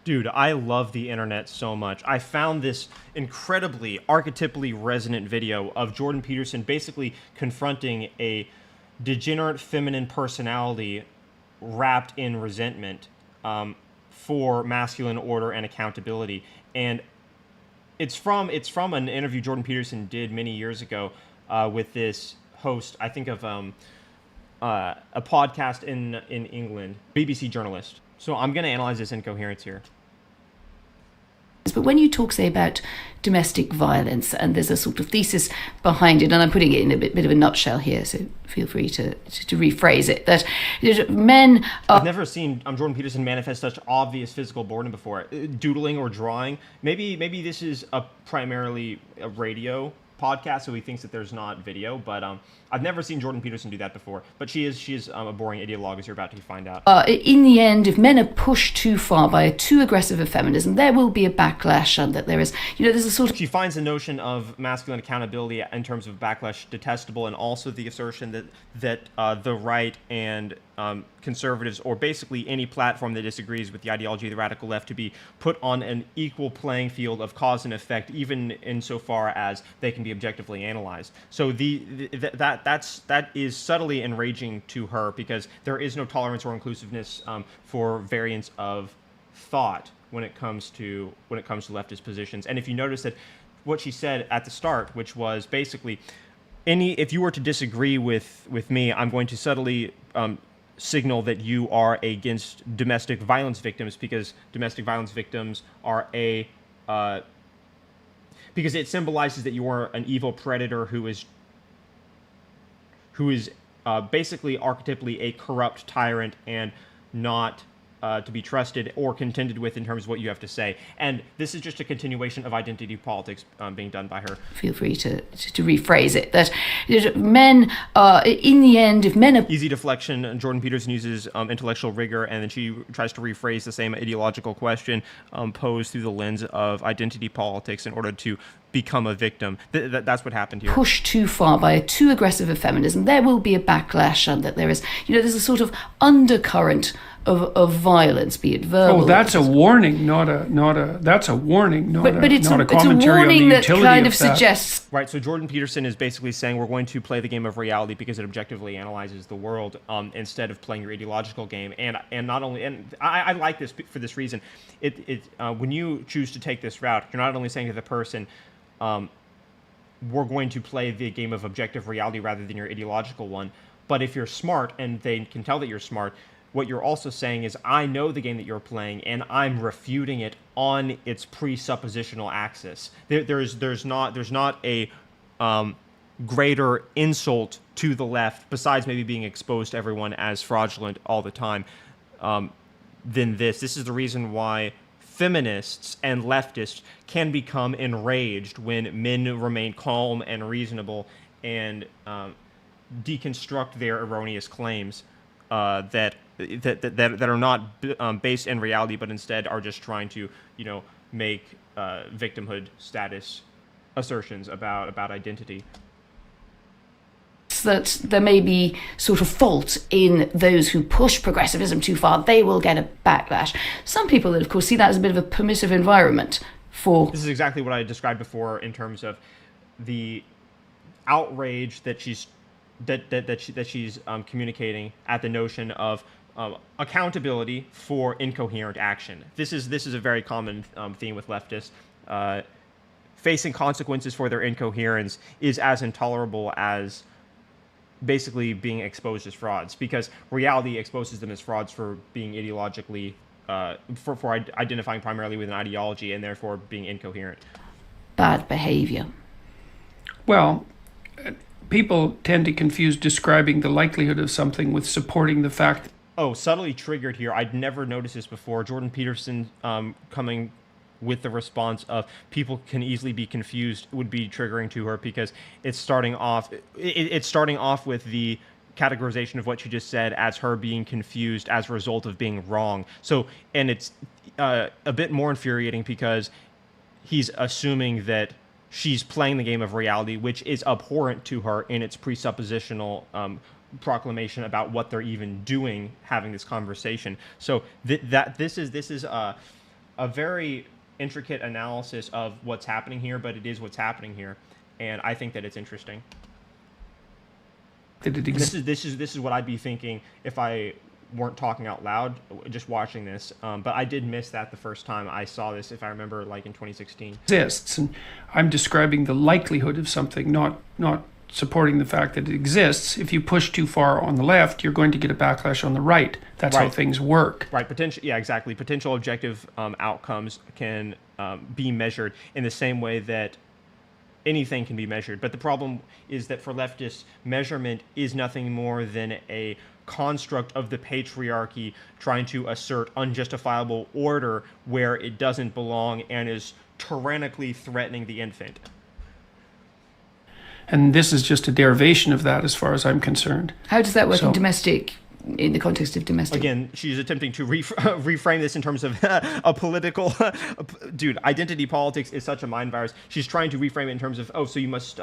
Dude, I love the internet so much. I found this incredibly archetypally resonant video of Jordan Peterson basically confronting a degenerate feminine personality wrapped in resentment for masculine order and accountability. And it's from an interview Jordan Peterson did many years ago with this host, I think of a podcast in England, BBC journalist. So I'm going to analyze this incoherence here. But when you talk, say, about domestic violence, and there's a sort of thesis behind it, and I'm putting it in a bit of a nutshell here, so feel free to rephrase it, that men are... I've never seen Jordan Peterson manifest such obvious physical boredom before. Doodling or drawing. Maybe this is primarily a radio podcast, so he thinks that there's not video, but I've never seen Jordan Peterson do that before. But she is a boring ideologue, as you're about to find out. In the end, if men are pushed too far by a too aggressive a feminism, there will be a backlash, and that there is, there's a sort of... She finds the notion of masculine accountability in terms of backlash detestable, and also the assertion that the right and conservatives, or basically any platform that disagrees with the ideology of the radical left, to be put on an equal playing field of cause and effect, even insofar as they can be objectively analyzed. So that is subtly enraging to her, because there is no tolerance or inclusiveness for variance of thought when it comes to leftist positions. And if you notice that what she said at the start, which was basically, if you were to disagree with me, I'm going to subtly signal that you are against domestic violence victims, because domestic violence victims are because it symbolizes that you are an evil predator who is basically archetypally a corrupt tyrant and not to be trusted or contended with in terms of what you have to say. And this is just a continuation of identity politics being done by her. Feel free to rephrase it, that men are, in the end, if men are... Easy deflection. Jordan Peterson uses intellectual rigor, and then she tries to rephrase the same ideological question posed through the lens of identity politics in order to become a victim. That's what happened here. Pushed too far by a too aggressive a feminism, there will be a backlash, and that there is, there's a sort of undercurrent of violence, be it verbal. Oh, that's a warning, not a commentary it's a warning on the that utility kind of of that. suggests... Right, so Jordan Peterson is basically saying we're going to play the game of reality because it objectively analyzes the world instead of playing your ideological game. And not only, and I like this for this reason. When you choose to take this route, you're not only saying to the person, we're going to play the game of objective reality rather than your ideological one. But if you're smart and they can tell that you're smart, what you're also saying is, I know the game that you're playing, and I'm refuting it on its presuppositional axis. There's not a greater insult to the left, besides maybe being exposed to everyone as fraudulent all the time, than this. This is the reason why feminists and leftists can become enraged when men remain calm and reasonable and deconstruct their erroneous claims that are not based in reality, but instead are just trying to, make victimhood status assertions about identity. That there may be sort of fault in those who push progressivism too far. They will get a backlash. Some people, of course, see that as a bit of a permissive environment for... This is exactly what I described before in terms of the outrage that she's communicating at the notion of accountability for incoherent action. This is a very common theme with leftists. Facing consequences for their incoherence is as intolerable as basically being exposed as frauds, because reality exposes them as frauds for being ideologically, for identifying primarily with an ideology and therefore being incoherent. Bad behavior. Well, people tend to confuse describing the likelihood of something with supporting the fact. Oh, subtly triggered here. I'd never noticed this before. Jordan Peterson coming with the response of people can easily be confused would be triggering to her, because it's starting off with the categorization of what you just said as her being confused as a result of being wrong. So, and it's a bit more infuriating because he's assuming that she's playing the game of reality, which is abhorrent to her in its presuppositional proclamation about what they're even doing, having this conversation. So this is a very intricate analysis of what's happening here, but it is what's happening here, and I think that it's interesting. That it This is what I'd be thinking if I weren't talking out loud, just watching this. But I did miss that the first time I saw this, if I remember, like in 2016. exists, and I'm describing the likelihood of something, not supporting the fact that it exists. If you push too far on the left, you're going to get a backlash on the right. That's how Right. things work. Right. Potential. Yeah. Exactly. Potential objective outcomes can be measured in the same way that anything can be measured. But the problem is that for leftists, measurement is nothing more than a construct of the patriarchy trying to assert unjustifiable order where it doesn't belong and is tyrannically threatening the infant. And this is just a derivation of that as far as I'm concerned. How does that work So- in the context of domestic? Again, she's attempting to reframe this in terms of a political... Dude, identity politics is such a mind virus. She's trying to reframe it in terms of, oh, so you must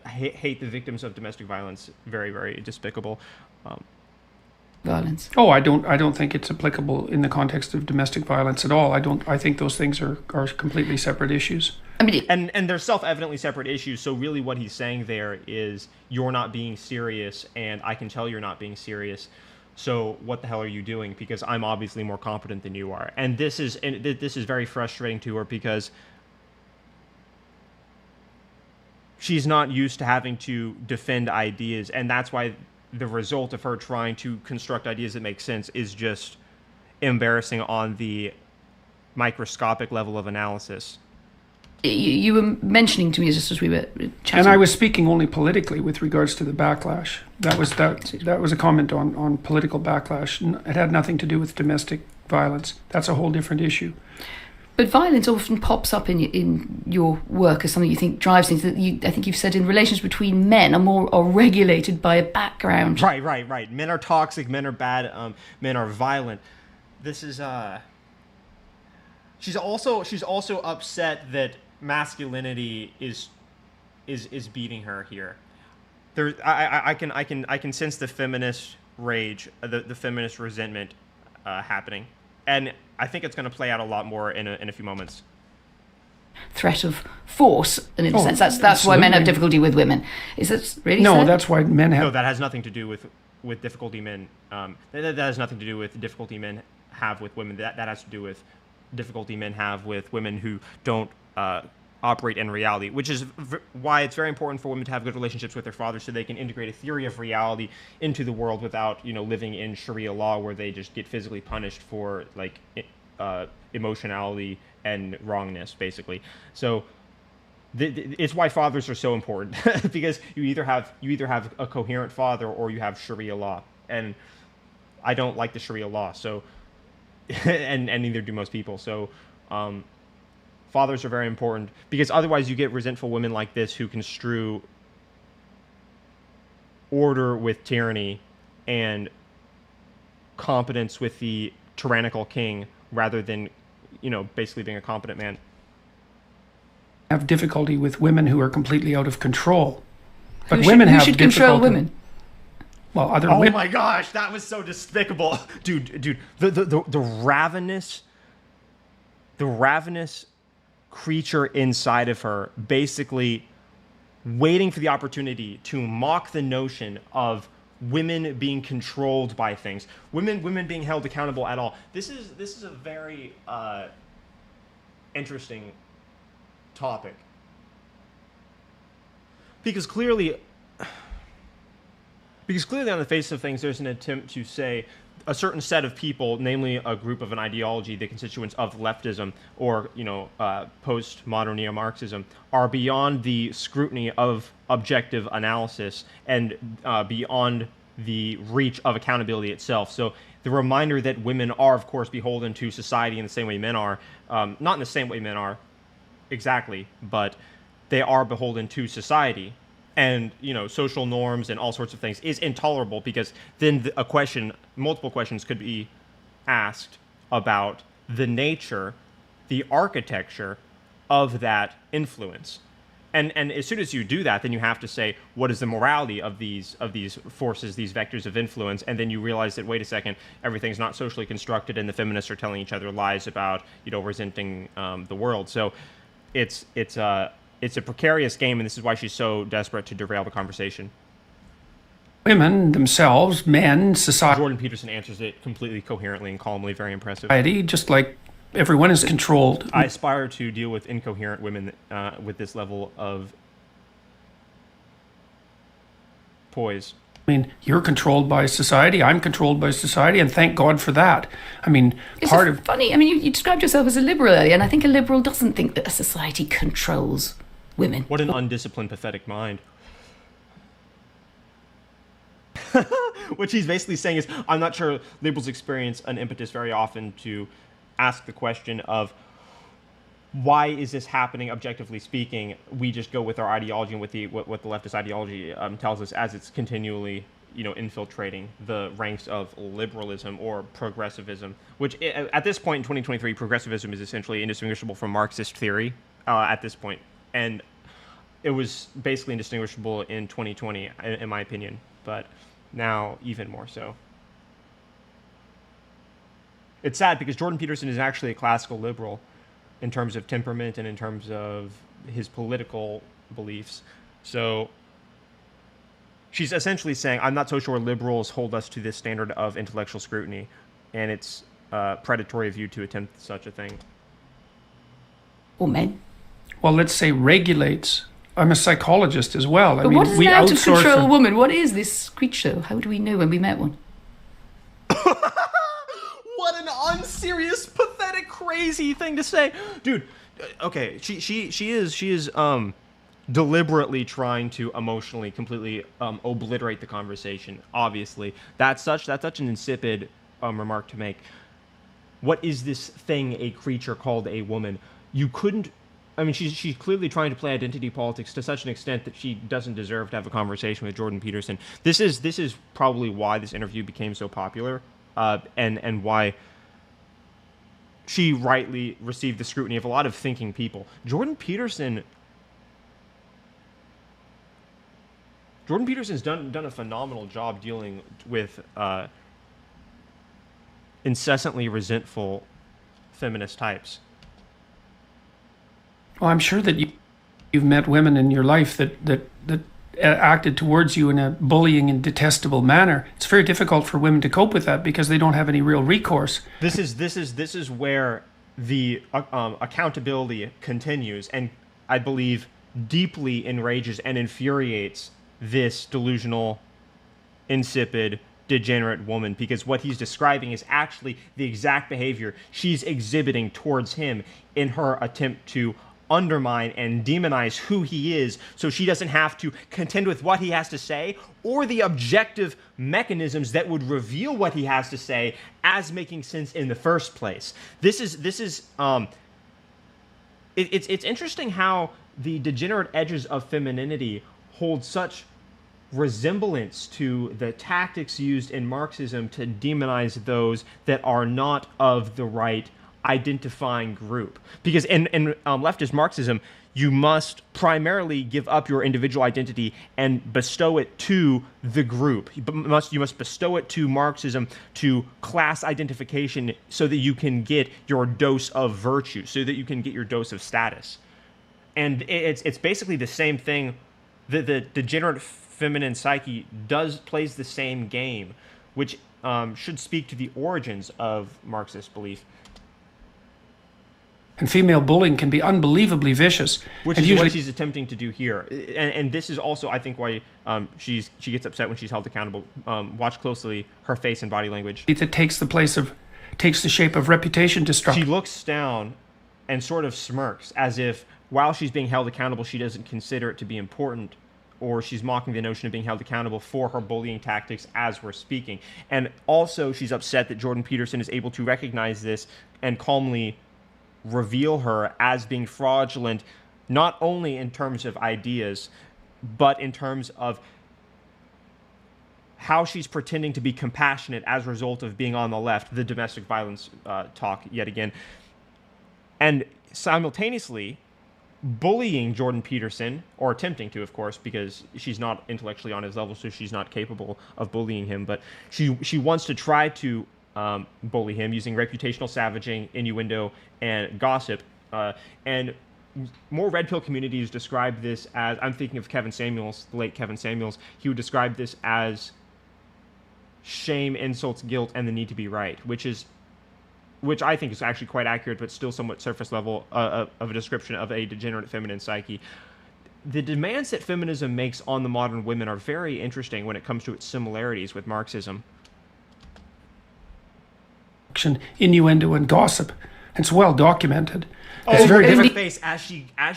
hate the victims of domestic violence. Very, very despicable. Violence. Oh, I don't think it's applicable in the context of domestic violence at all. I think those things are completely separate issues. I mean, And they're self-evidently separate issues, so really what he's saying there is you're not being serious, and I can tell you're not being serious, so what the hell are you doing? Because I'm obviously more competent than you are. And this is very frustrating to her because she's not used to having to defend ideas, and that's why the result of her trying to construct ideas that make sense is just embarrassing on the microscopic level of analysis. you were mentioning to me just as we were chatting. And I was speaking only politically with regards to the backlash. That was a comment on political backlash. It had nothing to do with domestic violence. That's a whole different issue. But violence often pops up in your work as something you think drives things. That I think you've said in relations between men are regulated by a background. Right. Men are toxic. Men are bad. Men are violent. This is. She's also upset that masculinity is beating her here. I can sense the feminist rage, the feminist resentment happening, and I think it's going to play out a lot more in a few moments. Threat of force, and in a sense, that's why men have absolutely. difficulty with women. Is that really? No, sad? that's why men have. No, that has nothing to do with difficulty men. That has nothing to do with difficulty men have with women. That has to do with difficulty men have with women who don't operate in reality, which is why it's very important for women to have good relationships with their fathers so they can integrate a theory of reality into the world without, living in Sharia law where they just get physically punished for like emotionality and wrongness, basically. So it's why fathers are so important because you either have a coherent father or you have Sharia law, and I don't like the Sharia law, so and neither do most people. So fathers are very important because otherwise you get resentful women like this who construe order with tyranny and competence with the tyrannical king rather than, basically being a competent man. Have difficulty with women who are completely out of control. But Who women should, who have should control difficulty- women? Well, other Oh women. my gosh, that was so despicable, dude. The ravenous creature inside of her, basically waiting for the opportunity to mock the notion of women being controlled by things, women being held accountable at all. This is a very interesting topic because clearly on the face of things, there's an attempt to say a certain set of people, namely a group of an ideology, the constituents of leftism or, postmodern neo-Marxism, are beyond the scrutiny of objective analysis and beyond the reach of accountability itself. So the reminder that women are, of course, beholden to society in the same way men are, not in the same way men are exactly, but they are beholden to society. And social norms and all sorts of things is intolerable because then multiple questions could be asked about the nature, the architecture of that influence. And as soon as you do that, then you have to say, what is the morality of these forces, these vectors of influence? And then you realize that, wait a second, everything's not socially constructed, and the feminists are telling each other lies about, resenting the world. So it's a precarious game, and this is why she's so desperate to derail the conversation. Women themselves, men, society, Jordan Peterson answers it completely coherently and calmly, very impressive. just like everyone is controlled. I aspire to deal with incoherent women with this level of poise. I mean, you're controlled by society. I'm controlled by society, and thank God for that. I mean, It's part just of funny. I mean, you described yourself as a liberal earlier, and I think a liberal doesn't think that a society controls women. What an undisciplined, pathetic mind. What she's basically saying is, I'm not sure liberals experience an impetus very often to ask the question of, why is this happening objectively speaking? We just go with our ideology and with what the leftist ideology tells us, as it's continually infiltrating the ranks of liberalism or progressivism, which at this point in 2023, progressivism is essentially indistinguishable from Marxist theory at this point. And it was basically indistinguishable in 2020, in my opinion, but now even more so. It's sad because Jordan Peterson is actually a classical liberal in terms of temperament and in terms of his political beliefs. So she's essentially saying, I'm not so sure liberals hold us to this standard of intellectual scrutiny, and it's predatory of you to attempt such a thing. Or men. well, let's say regulates. I'm a psychologist as well. But what is it out to control a woman? What is this creature? How do we know when we met one? What an unserious, pathetic, crazy thing to say, dude. Okay, she is deliberately trying to emotionally completely obliterate the conversation. Obviously, that's such an insipid remark to make. What is this thing, a creature called a woman? You couldn't. I mean, she's clearly trying to play identity politics to such an extent that she doesn't deserve to have a conversation with Jordan Peterson. This is probably why this interview became so popular, and why she rightly received the scrutiny of a lot of thinking people. Jordan Peterson's done a phenomenal job dealing with incessantly resentful feminist types. Well, I'm sure that you've met women in your life that acted towards you in a bullying and detestable manner. It's very difficult for women to cope with that because they don't have any real recourse. This is where the accountability continues, and I believe deeply enrages and infuriates this delusional, insipid, degenerate woman, because what he's describing is actually the exact behavior she's exhibiting towards him in her attempt to undermine and demonize who he is, so she doesn't have to contend with what he has to say or the objective mechanisms that would reveal what he has to say as making sense in the first place. It's interesting how the degenerate edges of femininity hold such resemblance to the tactics used in Marxism to demonize those that are not of the right identifying group. Because in leftist Marxism, you must primarily give up your individual identity and bestow it to the group. You must bestow it to Marxism, to class identification, so that you can get your dose of virtue, so that you can get your dose of status. And it's basically the same thing. The degenerate feminine psyche plays the same game, which should speak to the origins of Marxist belief. And female bullying can be unbelievably vicious. Which is what she's attempting to do here. And this is also, I think, why she gets upset when she's held accountable. Watch closely her face and body language. That takes the shape of reputation destruction. She looks down and sort of smirks, as if while she's being held accountable, she doesn't consider it to be important, or she's mocking the notion of being held accountable for her bullying tactics as we're speaking. And also, she's upset that Jordan Peterson is able to recognize this and calmly reveal her as being fraudulent, not only in terms of ideas, but in terms of how she's pretending to be compassionate as a result of being on the left, the domestic violence talk yet again. And simultaneously, bullying Jordan Peterson, or attempting to, of course, because she's not intellectually on his level, so she's not capable of bullying him. But she wants to try to bully him using reputational savaging, innuendo, and gossip. And more red pill communities describe this as, I'm thinking of Kevin Samuels, the late Kevin Samuels. He would describe this as shame, insults, guilt, and the need to be right, which I think is actually quite accurate, but still somewhat surface level of a description of a degenerate feminine psyche. The demands that feminism makes on the modern women are very interesting when it comes to its similarities with Marxism. Innuendo and gossip. It's well documented. It's very her different. face as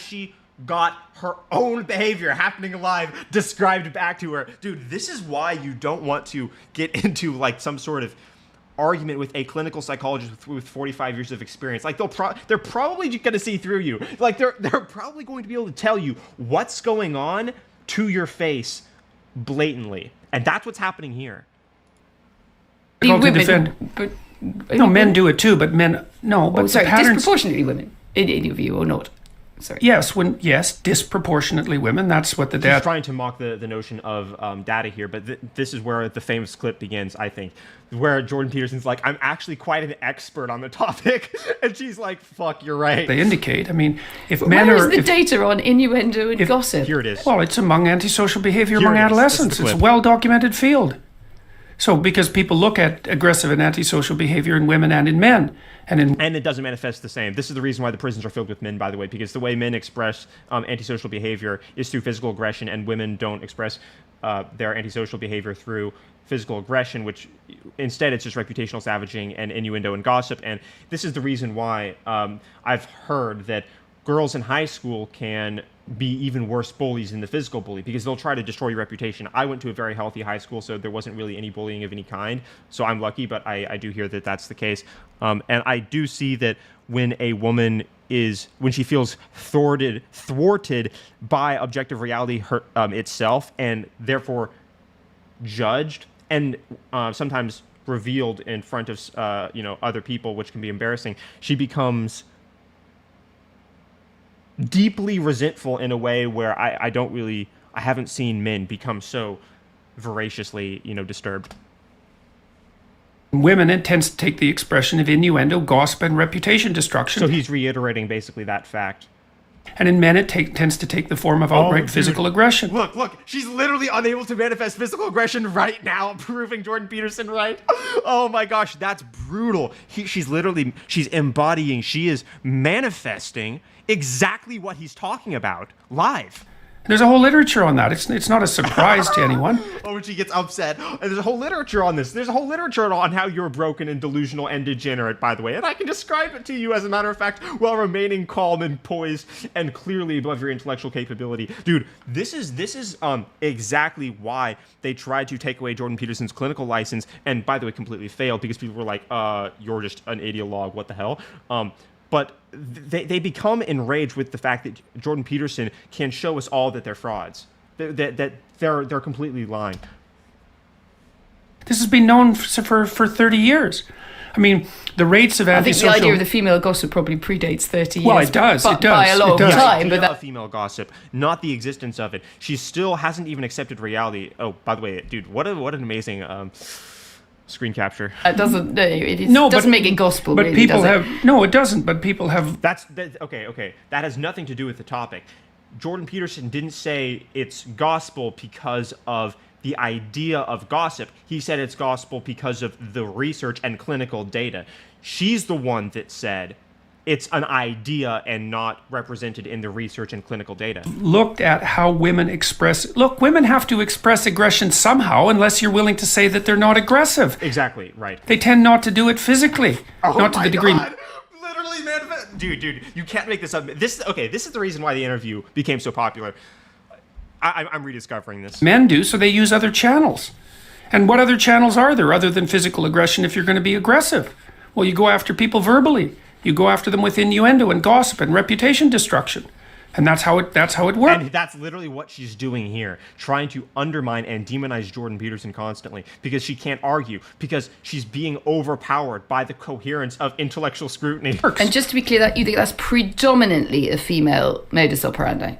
she got her own behavior happening live described back to her. Dude, this is why you don't want to get into like some sort of argument with a clinical psychologist with 45 years of experience. Like they're probably going to see through you. Like they're probably going to be able to tell you what's going on to your face blatantly. And that's what's happening here. To defend. But, No, men do it too, but men no. But sorry, the patterns, disproportionately women, in your view, or not? Sorry. Yes, disproportionately women. That's what the He's data. trying to mock the notion of data here, but this is where the famous clip begins, I think, where Jordan Peterson's like, I'm actually quite an expert on the topic, and she's like, fuck, you're right. They indicate. I mean, if men Where are, is the data on innuendo and gossip? Here it is. well, it's among antisocial behavior Here among it is. This is adolescents. the It's a clip. well-documented field. So, because people look at aggressive and antisocial behavior in women and in men, and And it doesn't manifest the same. This is the reason why the prisons are filled with men, by the way, because the way men express antisocial behavior is through physical aggression, and women don't express their antisocial behavior through physical aggression, which instead it's just reputational savaging and innuendo and gossip. And this is the reason why I've heard that girls in high school can be even worse bullies than the physical bully, because they'll try to destroy your reputation. I went to a very healthy high school, so there wasn't really any bullying of any kind. So I'm lucky, but I do hear that that's the case. And I do see that when a woman when she feels thwarted by objective reality itself, and therefore judged and sometimes revealed in front of other people, which can be embarrassing, she becomes deeply resentful in a way where I haven't seen men become so voraciously, disturbed. women, it tends to take the expression of innuendo, gossip, and reputation destruction. So he's reiterating basically that fact. And in men, it tends to take the form of outright physical aggression. Look, she's literally unable to manifest physical aggression right now, proving Jordan Peterson right. Oh my gosh, that's brutal. She's embodying, she is manifesting exactly what he's talking about live. There's a whole literature on that. It's not a surprise to anyone. Oh, when she gets upset. And there's a whole literature on this. There's a whole literature on how you're broken and delusional and degenerate, by the way. And I can describe it to you, as a matter of fact, while remaining calm and poised and clearly above your intellectual capability. Dude, this is exactly why they tried to take away Jordan Peterson's clinical license, and by the way, completely failed, because people were like, you're just an ideologue, what the hell? But they become enraged with the fact that Jordan Peterson can show us all that they're frauds, that they're completely lying. This has been known for 30 years. I mean, the rates of I think antisocial... the idea of the female gossip probably predates 30 years. Well, it does. By a long It does. time. The But idea that, of female gossip, not the existence of it. She still hasn't even accepted reality. Oh, by the way, dude, what an amazing screen capture. that doesn't. No, No, doesn't but- make it gospel. But really, people does it? have... No, it doesn't. But people have... Okay. That has nothing to do with the topic. Jordan Peterson didn't say it's gospel because of the idea of gossip. He said it's gospel because of the research and clinical data. She's the one that said it's an idea and not represented in the research and clinical data. Looked at how women express... Look, women have to express aggression somehow, unless you're willing to say that they're not aggressive. Exactly, right. They tend not to do it physically. Not to the degree... Literally, man. Dude, you can't make this up. This is the reason why the interview became so popular. I'm rediscovering this. Men do, so they use other channels. And what other channels are there other than physical aggression if you're going to be aggressive? Well, you go after people verbally. You go after them with innuendo and gossip and reputation destruction. And that's how it works. And that's literally what she's doing here, trying to undermine and demonize Jordan Peterson constantly because she can't argue, because she's being overpowered by the coherence of intellectual scrutiny. And just to be clear, that you think that's predominantly a female modus operandi?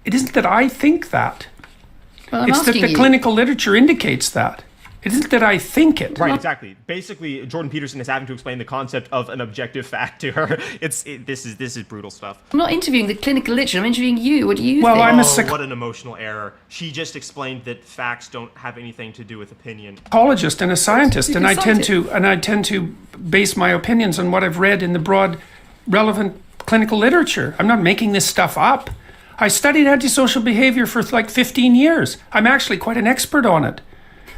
It isn't that I think that. Well, I'm It's that asking the you. clinical literature indicates that. It isn't that I think it. Right, exactly. Basically, Jordan Peterson is having to explain the concept of an objective fact to her. This is brutal stuff. I'm not interviewing the clinical literature. I'm interviewing you. What do you Well, think? I'm a What an emotional error. She just explained that facts don't have anything to do with opinion. Psychologist and a scientist, You and can I tend to base my opinions on what I've read in the broad, relevant clinical literature. I'm not making this stuff up. I studied antisocial behavior for like 15 years. I'm actually quite an expert on it,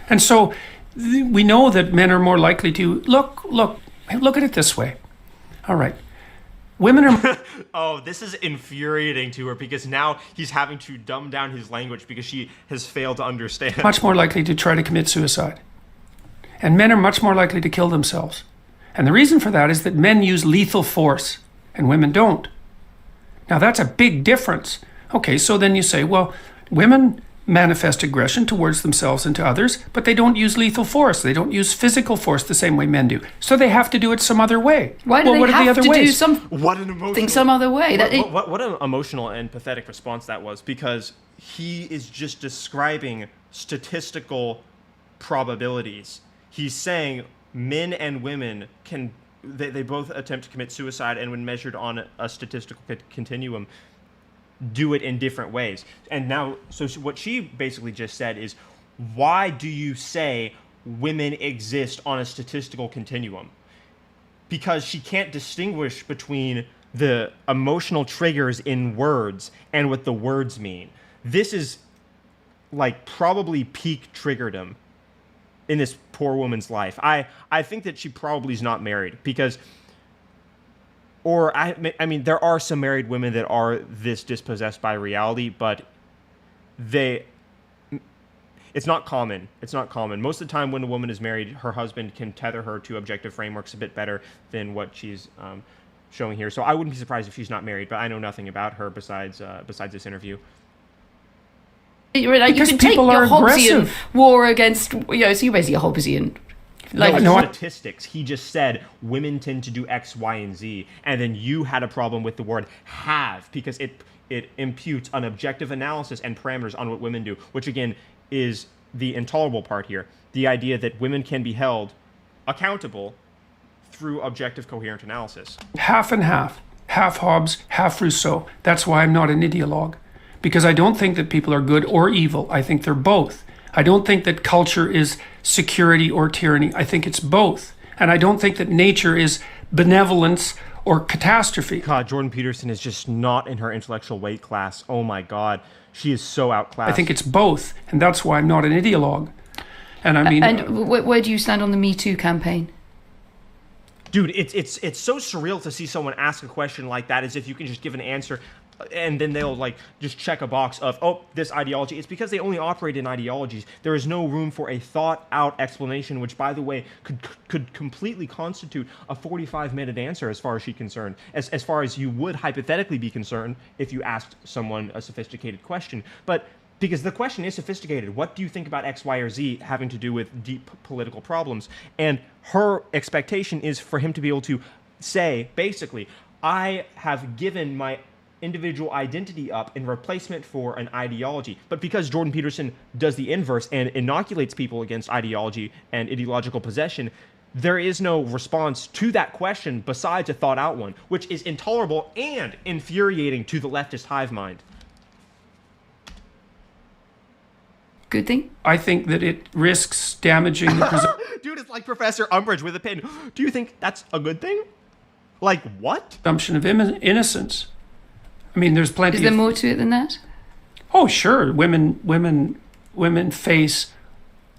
and so we know that men are more likely to look at it this way. All right, women are Oh, this is infuriating to her because now he's having to dumb down his language because she has failed to understand. much more likely to try to commit suicide, and men are much more likely to kill themselves. And the reason for that is that men use lethal force and women don't. Now that's a big difference. Okay, so then you say, well, women manifest aggression towards themselves and to others, but they don't use lethal force. They don't use physical force the same way men do. So they have to do it some other way. Why do what they are the have other to ways? do something What an emotional... some other way? What an emotional and pathetic response that was, because he is just describing statistical probabilities. He's saying men and women they both attempt to commit suicide, and when measured on a statistical continuum, do it in different ways. And now, so what she basically just said is, why do you say women exist on a statistical continuum? Because she can't distinguish between the emotional triggers in words and what the words mean. This is like probably peak triggerdom in this poor woman's life. I think that she probably is not married because... Or, I mean, there are some married women that are this dispossessed by reality, but it's not common. It's not common. Most of the time when a woman is married, her husband can tether her to objective frameworks a bit better than what she's showing here. So I wouldn't be surprised if she's not married, but I know nothing about her besides this interview. Like, Because you can people take are your Hobbesian aggressive. war against, so you're basically a Hobbesian. Like, No, no, statistics. He just said women tend to do X, Y, and Z, and then you had a problem with the word have because it imputes an objective analysis and parameters on what women do, which again is the intolerable part here. The idea that women can be held accountable through objective, coherent analysis. half and half Hobbes, half Rousseau. That's why I'm not an ideologue, because I don't think that people are good or evil. I think they're both. I don't think that culture is security or tyranny. I think it's both. And I don't think that nature is benevolence or catastrophe. God, Jordan Peterson is just not in her intellectual weight class. Oh my God. She is so outclassed. I think it's both. And that's why I'm not an ideologue. And I mean... and where do you stand on the Me Too campaign? Dude, it's so surreal to see someone ask a question like that as if you can just give an answer and then they'll like just check a box of, oh, this ideology. It's because they only operate in ideologies. There is no room for a thought out explanation, which by the way could completely constitute a 45-minute answer as far as she's concerned, as far as you would hypothetically be concerned if you asked someone a sophisticated question. But because the question is sophisticated, what do you think about X, Y, or Z having to do with deep political problems? And her expectation is for him to be able to say, basically, I have given my individual identity up in replacement for an ideology. But because Jordan Peterson does the inverse and inoculates people against ideology and ideological possession, there is no response to that question besides a thought out one, which is intolerable and infuriating to the leftist hive mind. Good thing? I think that it risks damaging the Dude, it's like Professor Umbridge with a pin. Do you think that's a good thing? Like, what? presumption of innocence. I mean, there's plenty Is there of... more to it than that? Oh, sure. Women face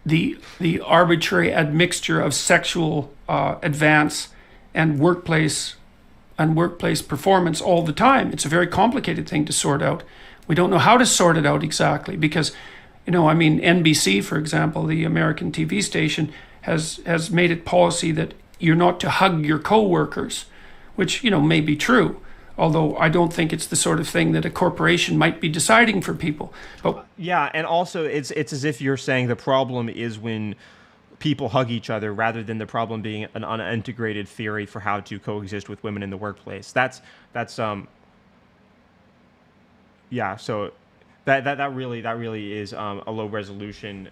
the arbitrary admixture of sexual advance and workplace performance all the time. It's a very complicated thing to sort out. We don't know how to sort it out exactly because, NBC, for example, the American TV station, has made it policy that you're not to hug your coworkers, which may be true. Although I don't think it's the sort of thing that a corporation might be deciding for people. But Yeah, and also it's as if you're saying the problem is when people hug each other rather than the problem being an unintegrated theory for how to coexist with women in the workplace. That's yeah. So that really is a low resolution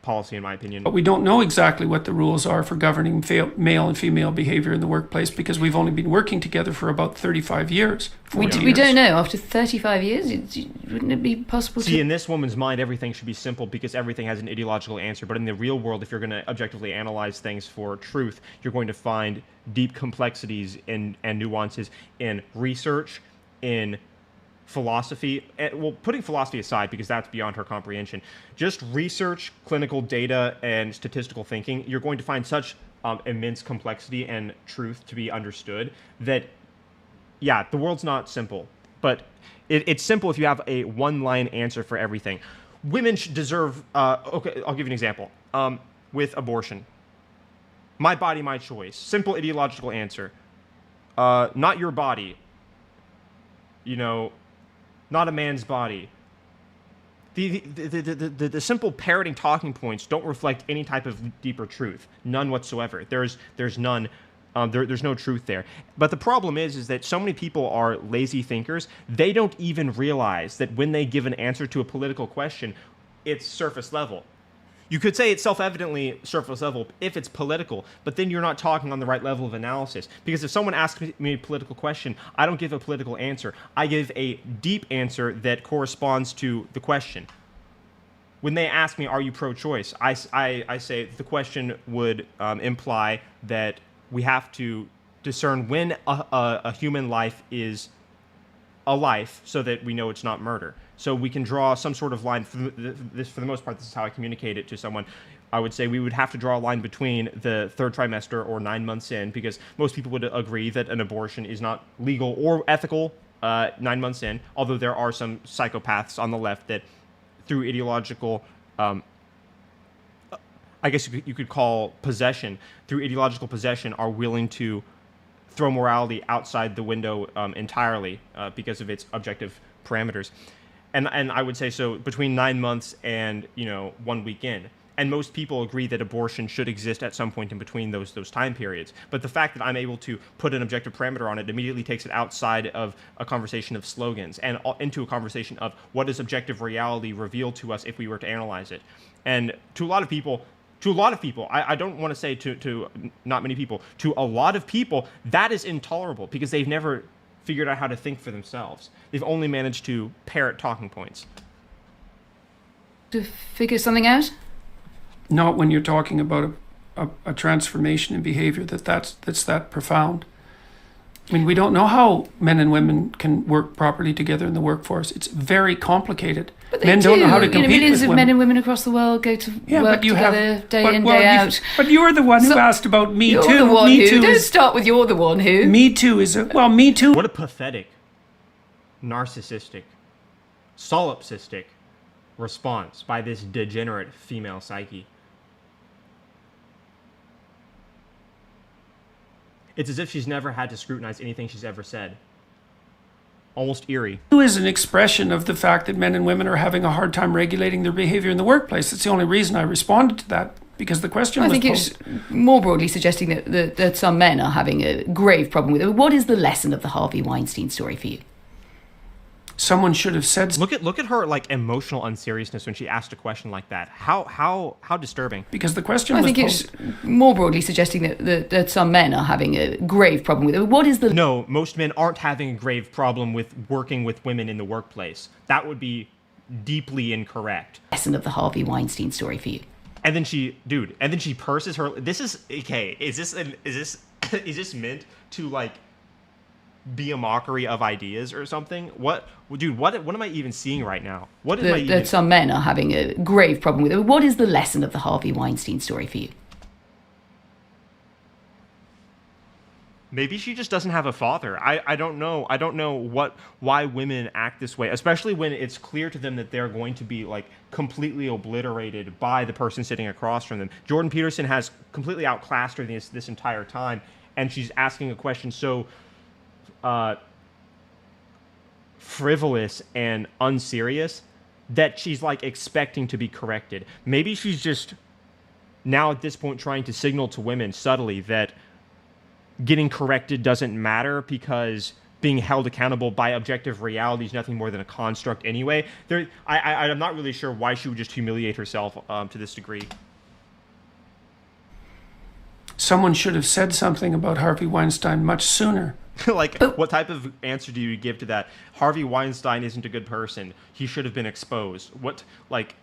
policy in my opinion. we don't know exactly what the rules are for governing male and female behavior in the workplace because we've only been working together for about 35 years. We 40 don't years. know. After 35 years, wouldn't it be possible See, to... in this woman's mind, everything should be simple because everything has an ideological answer. But in the real world, if you're going to objectively analyze things for truth, you're going to find deep complexities and nuances in research, in philosophy. Well, putting philosophy aside because that's beyond her comprehension, just research, clinical data, and statistical thinking, you're going to find such immense complexity and truth to be understood that, yeah, the world's not simple, but it's simple if you have a one-line answer for everything. Women should deserve, okay, I'll give you an example. With abortion. My body, my choice. Simple ideological answer. Not your body. Not a man's body. The simple parroting talking points don't reflect any type of deeper truth. None whatsoever. There's none. There's no truth there. But the problem is that so many people are lazy thinkers. They don't even realize that when they give an answer to a political question, it's surface level. You could say it's self-evidently surface level if it's political, but then you're not talking on the right level of analysis. Because if someone asks me a political question, I don't give a political answer. I give a deep answer that corresponds to the question. When they ask me, are you pro-choice? I say the question would imply that we have to discern when a human life is a life so that we know it's not murder. So we can draw some sort of line. For the most part, this is how I communicate it to someone. I would say we would have to draw a line between the third trimester or 9 months in, because most people would agree that an abortion is not legal or ethical 9 months in, although there are some psychopaths on the left that, through ideological, I guess you could call possession, through ideological possession, are willing to throw morality outside the window entirely because of its objective parameters. And I would say so between 9 months and 1 week in. And most people agree that abortion should exist at some point in between those time periods. But the fact that I'm able to put an objective parameter on it immediately takes it outside of a conversation of slogans and into a conversation of what does objective reality reveal to us if we were to analyze it. And to a lot of people, I don't want to say to not many people, to a lot of people, that is intolerable because they've never figured out how to think for themselves. They've only managed to parrot talking points. To figure something out? Not when you're talking about a transformation in behavior that's that profound. I mean, we don't know how men and women can work properly together in the workforce. It's very complicated. But they Men don't know how to compete millions with of women. men and women across the world go to work together day in, day out. But you're the one who asked about Me You're Too. the one Me who. Too Don't is, start with you're the one who. Me Too is Me Too. What a pathetic, narcissistic, solipsistic response by this degenerate female psyche. It's as if she's never had to scrutinize anything she's ever said. Almost eerie. Too is an expression of the fact that men and women are having a hard time regulating their behavior in the workplace. That's the only reason I responded to that, because the question I was think posed. it's more broadly suggesting that some men are having a grave problem with it. What is the lesson of the Harvey Weinstein story for you? Someone should have said Look at her like emotional unseriousness when she asked a question like that. How disturbing. because the question I was think posed. it's more broadly suggesting that some men are having a grave problem with it. What is the No, most men aren't having a grave problem with working with women in the workplace. That would be deeply incorrect. lesson of the Harvey Weinstein story for you? And then she purses her. This is okay. Is this meant to like be a mockery of ideas or something? What am I even seeing right now? What am I even? That some men are having a grave problem with it. What is the lesson of the Harvey Weinstein story for you? Maybe she just doesn't have a father. I don't know. I don't know why women act this way, especially when it's clear to them that they're going to be like completely obliterated by the person sitting across from them. Jordan Peterson has completely outclassed her this entire time, and she's asking a question so frivolous and unserious that she's like expecting to be corrected. Maybe she's just now at this point trying to signal to women subtly that getting corrected doesn't matter because being held accountable by objective reality is nothing more than a construct anyway. I'm not really sure why she would just humiliate herself to this degree. Someone should have said something about Harvey Weinstein much sooner. Like, what type of answer do you give to that? Harvey Weinstein isn't a good person. He should have been exposed. What, like...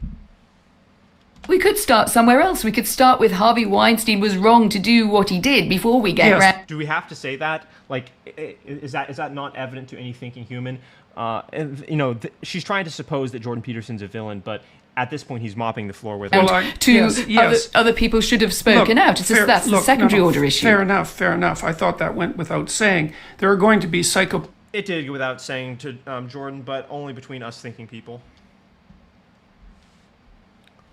We could start somewhere else. We could start with Harvey Weinstein was wrong to do what he did before we get Yes. around. Do we have to say that? Like, is that not evident to any thinking human? And, you know, she's trying to suppose that Jordan Peterson's a villain, but at this point he's mopping the floor with her. Well, Yes. Other people should have spoken out. It's just that's the secondary order issue. Fair enough. I thought that went without saying. There are going to be It did go without saying to Jordan, but only between us thinking people.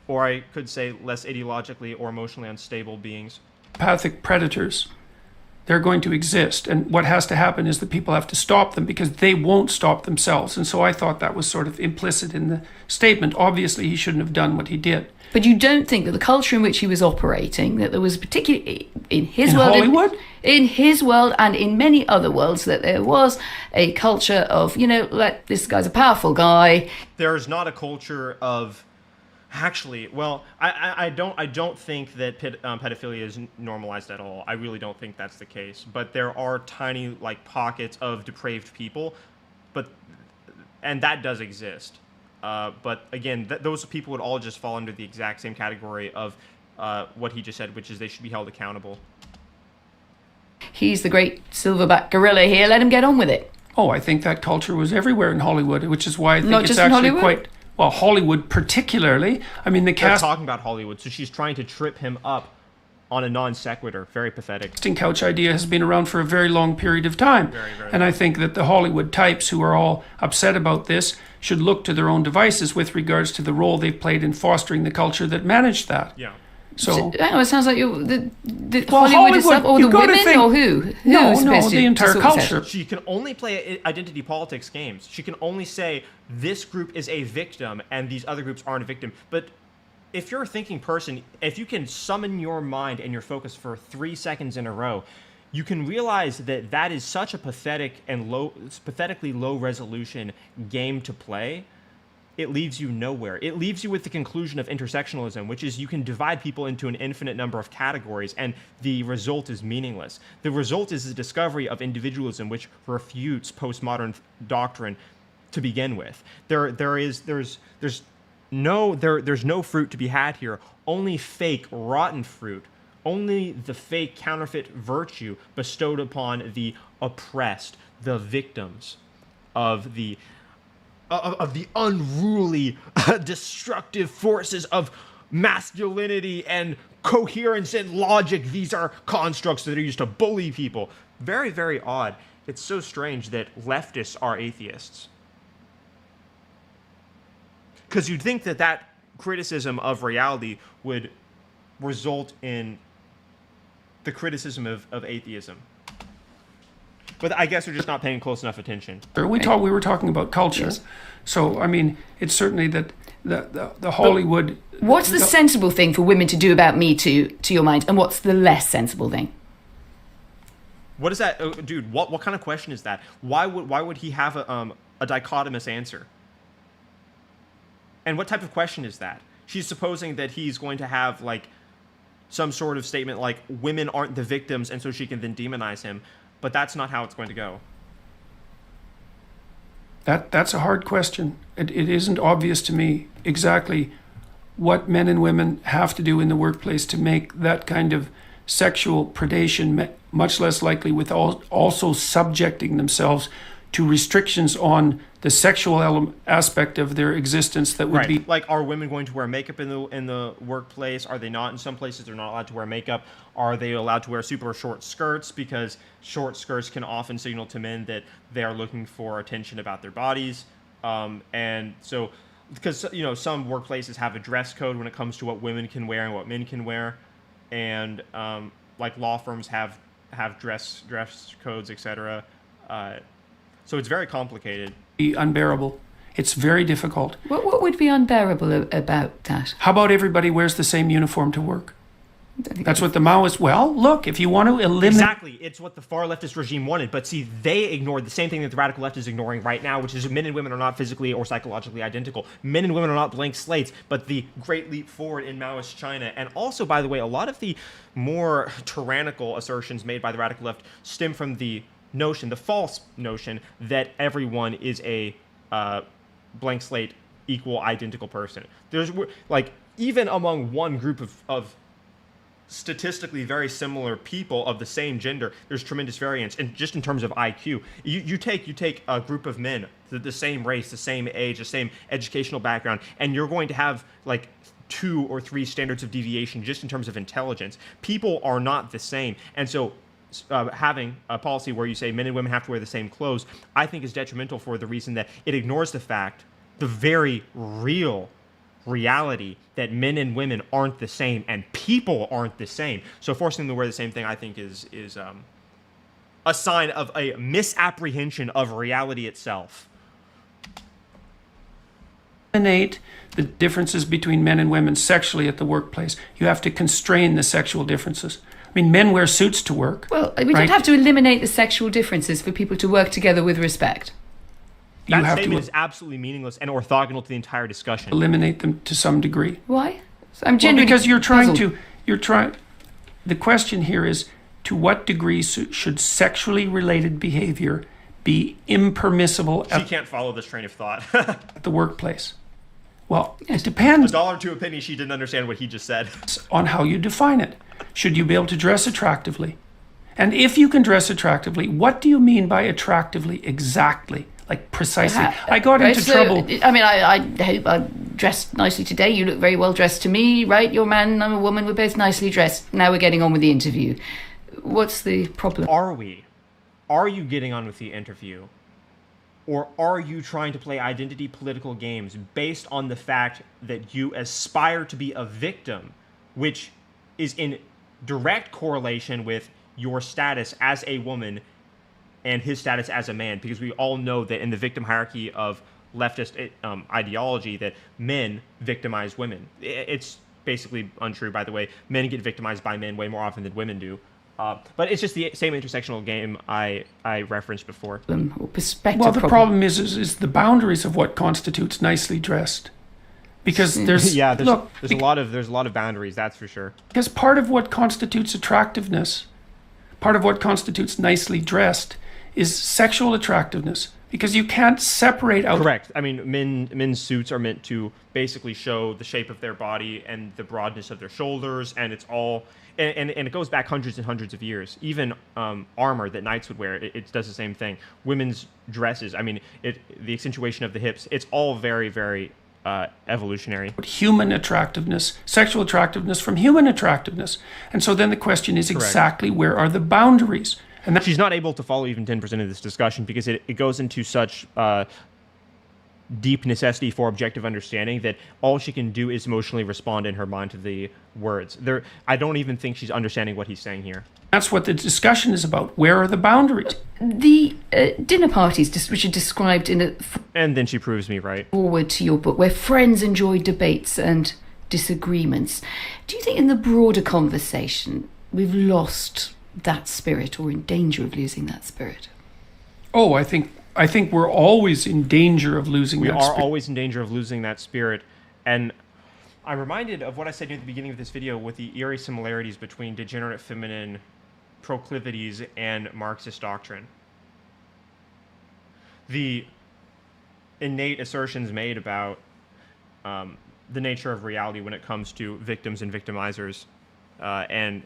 Or I could say less ideologically or emotionally unstable beings. psychopathic predators. They're going to exist. And what has to happen is that people have to stop them because they won't stop themselves. And so I thought that was sort of implicit in the statement. Obviously, he shouldn't have done what he did. But you don't think that the culture in which he was operating, that there was particularly in his world, Hollywood? in his world and in many other worlds, that there was a culture of, like, this guy's a powerful guy. There's not a culture of... Actually, well, I don't think that pedophilia is normalized at all. I really don't think that's the case. But there are tiny like pockets of depraved people, and that does exist. But again, those people would all just fall under the exact same category of what he just said, which is they should be held accountable. He's the great silverback gorilla here. Let him get on with it. Oh, I think that culture was everywhere in Hollywood, which is why I think Not it's just in actually Hollywood? quite... Well, Hollywood particularly. I mean, the They're cast... talking about Hollywood, so she's trying to trip him up on a non sequitur. Very pathetic. casting couch idea has been around for a very long period of time. Very, very and I think that the Hollywood types who are all upset about this should look to their own devices with regards to the role they've played in fostering the culture that managed that. Yeah. So, Hang on, it sounds like the Well, Hollywood is up, or you the gotta women, think- or who? No, Who's no, supposed the to entire sort of say- culture. She can only play identity politics games. She can only say this group is a victim and these other groups aren't a victim. But if you're a thinking person, if you can summon your mind and your focus for 3 seconds in a row, you can realize that that is such a pathetic and pathetically low resolution game to play. It leaves you nowhere. It leaves you with the conclusion of intersectionalism, which is you can divide people into an infinite number of categories, and the result is meaningless. The result is the discovery of individualism, which refutes postmodern doctrine to begin with. There's no fruit to be had here. Only fake, rotten fruit. Only the fake, counterfeit virtue bestowed upon the oppressed, the victims of the unruly, destructive forces of masculinity and coherence and logic. These are constructs that are used to bully people. Very, very odd. It's so strange that leftists are atheists. Because you'd think that criticism of reality would result in the criticism of atheism. But I guess we're just not paying close enough attention. we were talking about culture. Yes. So, I mean, it's certainly that the Hollywood... What's the sensible thing for women to do about Me Too, to your mind, and what's the less sensible thing? What is that, dude? What kind of question is that? Why would he have a dichotomous answer? And what type of question is that? She's supposing that he's going to have like some sort of statement like women aren't the victims, and so she can then demonize him. But that's not how it's going to go. That's a hard question. It isn't obvious to me exactly what men and women have to do in the workplace to make that kind of sexual predation much less likely, with also subjecting themselves to restrictions on the sexual aspect of their existence that would be... Like, are women going to wear makeup in the workplace? Are they not? In some places, they're not allowed to wear makeup. Are they allowed to wear super short skirts? Because short skirts can often signal to men that they are looking for attention about their bodies. And so, because, some workplaces have a dress code when it comes to what women can wear and what men can wear. And, like, law firms have dress codes, etc. So it's very complicated. Be unbearable. It's very difficult. What would be unbearable about that? How about everybody wears the same uniform to work? I think That's what the Maoists. Well, look, if you want to eliminate. Exactly. It's what the far leftist regime wanted. But see, they ignored the same thing that the radical left is ignoring right now, which is men and women are not physically or psychologically identical. Men and women are not blank slates, but the great leap forward in Maoist China. And also, by the way, a lot of the more tyrannical assertions made by the radical left stem from the notion, the false notion, that everyone is a blank slate, equal, identical person. There's, like, even among one group of statistically very similar people of the same gender, there's tremendous variance, and just in terms of IQ. You take a group of men, the same race, the same age, the same educational background, and you're going to have like 2 or 3 standards of deviation just in terms of intelligence. People are not the same, and so having a policy where you say men and women have to wear the same clothes, I think is detrimental for the reason that it ignores the very real reality that men and women aren't the same and people aren't the same. So forcing them to wear the same thing, I think, is a sign of a misapprehension of reality itself. Eliminate the differences between men and women sexually at the workplace. You have to constrain the sexual differences. I mean, men wear suits to work. Well, we don't have to eliminate the sexual differences for people to work together with respect. That statement is absolutely meaningless and orthogonal to the entire discussion. Eliminate them to some degree. Why? I'm genuinely because the question here is, to what degree should sexually related behavior be impermissible She can't follow this train of thought. at the workplace? Well, it depends. $1 to a penny, she didn't understand what he just said. On how you define it. Should you be able to dress attractively? And if you can dress attractively, what do you mean by attractively exactly? Like precisely. I got into trouble. I mean, I hope I dressed nicely today. You look very well dressed to me, right? You're a man, I'm a woman. We're both nicely dressed. Now we're getting on with the interview. What's the problem? Are we? Are you getting on with the interview? Or are you trying to play identity political games based on the fact that you aspire to be a victim, which is in direct correlation with your status as a woman and his status as a man? Because we all know that in the victim hierarchy of leftist ideology that men victimize women. It's basically untrue, by the way. Men get victimized by men way more often than women do. But it's just the same intersectional game I referenced before. Or perspective. Well, the problem is the boundaries of what constitutes nicely dressed. Because there's there's a lot of boundaries, that's for sure. Because part of what constitutes attractiveness, part of what constitutes nicely dressed, is sexual attractiveness. Because you can't separate out. Correct. I mean, men's suits are meant to basically show the shape of their body and the broadness of their shoulders, and it's all, and it goes back hundreds and hundreds of years. Even armor that knights would wear, it does the same thing. Women's dresses, I mean, the accentuation of the hips, it's all very, very evolutionary. Human attractiveness, sexual attractiveness from human attractiveness. And so then the question is exactly where are the boundaries? And she's not able to follow even 10% of this discussion because it goes into such deep necessity for objective understanding that all she can do is emotionally respond in her mind to the words. I don't even think she's understanding what he's saying here. That's what the discussion is about. Where are the boundaries? The dinner parties, which are described in a... And then she proves me right. Forward to your book, where friends enjoy debates and disagreements. Do you think in the broader conversation we've lost that spirit, or in danger of losing that spirit? Oh, I think we're always in danger of losing that spirit. We are always in danger of losing that spirit. And I'm reminded of what I said near the beginning of this video with the eerie similarities between degenerate feminine proclivities and Marxist doctrine. The innate assertions made about the nature of reality when it comes to victims and victimizers, and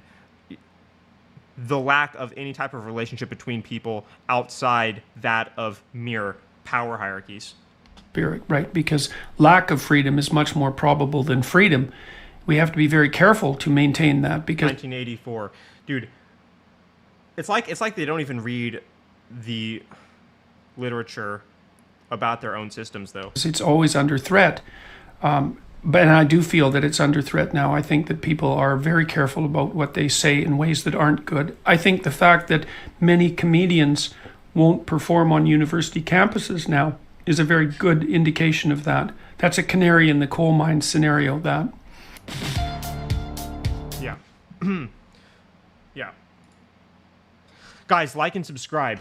the lack of any type of relationship between people outside that of mere power hierarchies. Spirit, right? Because lack of freedom is much more probable than freedom. We have to be very careful to maintain that because 1984, dude. It's like they don't even read the literature about their own systems, though. It's always under threat. But I do feel that it's under threat now. I think that people are very careful about what they say in ways that aren't good. I think the fact that many comedians won't perform on university campuses now is a very good indication of that. That's a canary in the coal mine scenario, that. Yeah. Yeah. Guys, like and subscribe.